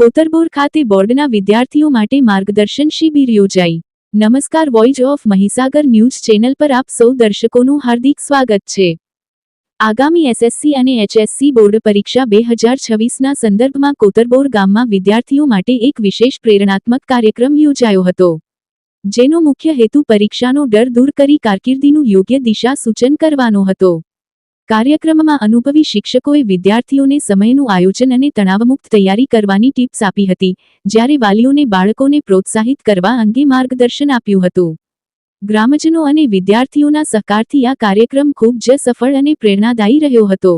કોતરબોર ખાતે બોર્ડના વિદ્યાર્થીઓ માટે માર્ગદર્શન શિબિર યોજાઈ। નમસ્કાર, voice of Mahisagar news channel પર આપ સૌ દર્શકોનું હાર્દિક સ્વાગત છે। આગામી એસએસસી અને એચએસસી બોર્ડ પરીક્ષા 2026ના સંદર્ભમાં કોતરબોર ગામમાં વિદ્યાર્થીઓ માટે એક વિશેષ પ્રેરણાત્મક કાર્યક્રમ યોજાયો હતો, જેનો મુખ્ય હેતુ પરીક્ષાનો ડર દૂર કરી કારકિર્દીનું યોગ્ય દિશા સૂચન કરવાનો હતો। કાર્યક્રમમાં અનુભવી શિક્ષકોએ વિદ્યાર્થીઓને સમયનું આયોજન અને તણાવમુક્ત તૈયારી કરવાની ટિપ્સ આપી હતી, જ્યારે વાલીઓને બાળકોને પ્રોત્સાહિત કરવા અંગે માર્ગદર્શન આપ્યું હતું। ગ્રામજનો અને વિદ્યાર્થીઓના સહકારથી આ કાર્યક્રમ ખૂબ જ સફળ અને પ્રેરણાદાયી રહ્યો હતો।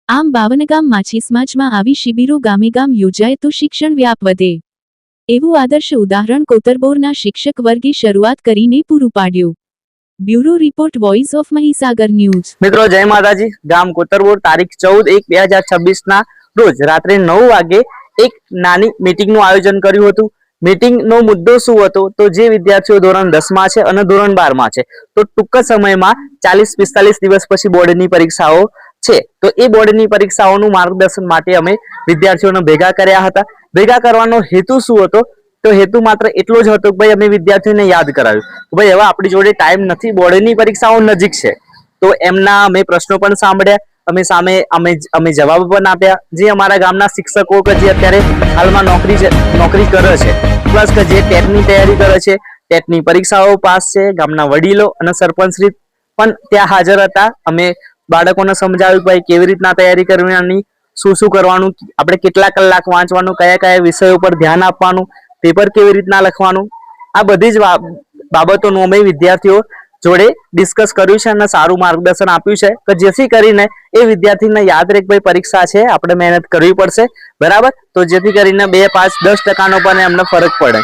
આમ 52 ગામ માછીસમાજમાં આવી શિબિરો ગામે ગામ યોજાય તો શિક્ષણ વ્યાપ વધે, એવું આદર્શ ઉદાહરણ કોતરબોરના શિક્ષક વર્ગે શરૂઆત કરીને પૂરું પાડ્યું। Bureau report, voice of Mahisagar news. मित्रों, जय माताजी। गाम कोतरबोर तारीख 14/1/2026 ना रोज रात्रे 9 वागे एक नानी मीटिंग નું આયોજન કર્યું હતું। મીટિંગ નો મુદ્દો શું હતો તો જે વિદ્યાર્થીઓ ધોરણ 10 માં છે અને ધોરણ 12 માં છે તો ટૂંક સમયમાં 40-45 દિવસ પછી બોર્ડની પરીક્ષાઓ છે, તો એ બોર્ડની પરીક્ષાઓનું માર્ગદર્શન માટે અમે વિદ્યાર્થીઓને ભેગા કર્યા હતા। ભેગા કરવાનો હેતુ શું હતો તો હેતુ માત્ર એટલો જ હતો કે ભાઈ અમે વિદ્યાર્થીઓને યાદ કરાવ્યું કે ભાઈ હવે આપણી જોડે ટાઈમ નથી, બોર્ડની પરીક્ષાઓ નજીક છે, તો એમના અમે પ્રશ્નો પણ સાંભળ્યા, અમે જવાબ પણ આપ્યા। જે અમારા ગામના શિક્ષકો કે જે અત્યારે હાલમાં નોકરી કરે છે, પ્લસ કે જે ટેટની તૈયારી કરે છે, ટેટની પરીક્ષાઓ પાસ છે, ગામના વડીલો અને સરપંચશ્રી પણ ત્યાં હાજર હતા। અમે બાળકોને સમજાવ્યું ભાઈ કેવી રીતના તૈયારી કરવાની, શું કરવાનું, આપણે કેટલા કલાક વાંચવાનું, કયા વિષયો પર ધ્યાન આપવાનું, પેપર કેવી રીતના લખવાનું, આ બધી જ બાબતોનું અમે વિદ્યાર્થીઓ જોડે ડિસ્કસ કર્યું છે અને સારું માર્ગદર્શન આપ્યું છે કે જેથી કરીને એ વિદ્યાર્થીને યાદ રહે કે ભાઈ પરીક્ષા છે, આપણે મહેનત કરવી પડશે, બરાબર, તો જેથી કરીને 2, 5, 10% પણ એમને ફરક પડે।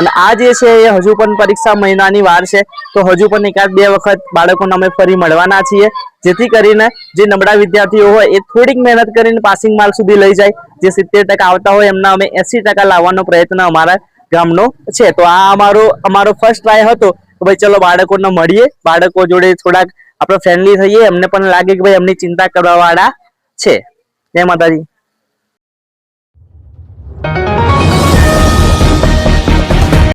અને આ જે છે એ હજુ પણ પરીક્ષા મહિનાની વાર છે, તો હજુ પણ 1-2 વખત બાળકોને અમે ફરી મળવાના છીએ, જેથી કરીને જે નબળા વિદ્યાર્થીઓ હોય એ થોડીક મહેનત કરીને પાસિંગ માર્ક સુધી લઈ જાય, જે 70% આવતા હોય એમના અમે 80% લાવવાનો પ્રયત્ન અમારા ગામનો છે। તો આ અમારો ફર્સ્ટ ટ્રાય હતો કે ભાઈ ચલો બાળકોને મળીએ, બાળકો જોડે થોડાક આપણે ફ્રેન્ડલી થઈએ, એમને પણ લાગે કે ભાઈ એમની ચિંતા કરવા વાળા છે। જય માતાજી।